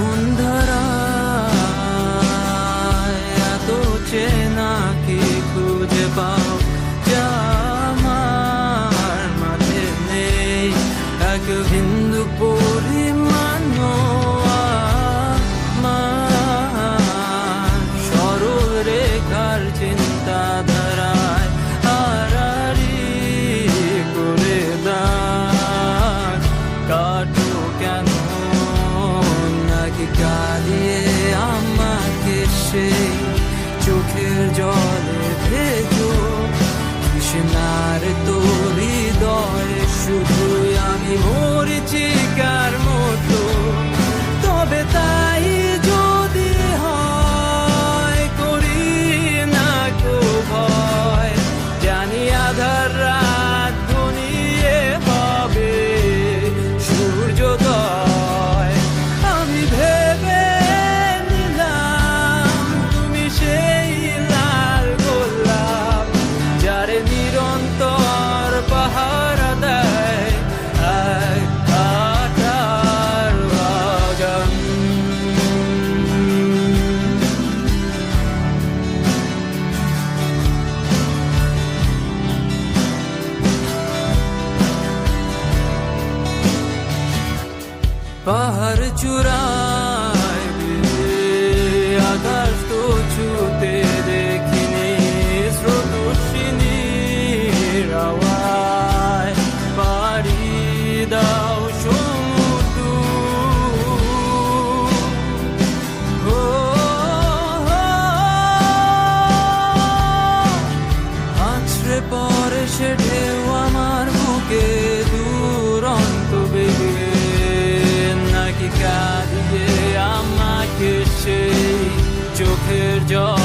বন্ধুরায় এত চেনা কি খুঁজে পাও যা আমার মাঝে নেই, এক বিন্দু পরিমাণও আমার সরল রেখার চিন্তাধারায় আড়াআড়ি করে দাগ কাটো কেন নাকি কাঁদিয়ে আমাকে সেই চোখের জলে ভেজো কৃষ্ণার তোর হৃদয়ে শুধুই আমি মরিচিকার মতো। তবে তাই যদি হয় করি না কো ভয়, জানি আধার রাত ঘনিয়ে হবে সূর্যোদয়। আমি ভেবে নিলাম তুমি সেই লাল গোলাপ যারে নিরন্তর পাহারা দেয় এক কাঁটার বাগান। পাহাড় চূড়ায় আকাশ তো ছুতে দেখিনি, স্রোতস্বিনীর আওয়াজ পাড়ি দাও সমুদ্র। আছড়ে পড়ে সে ঢেউ আমার বুকে দুরন্ত বেগে, নাকি কাঁদিয়ে আমাকে সেই চোখের জল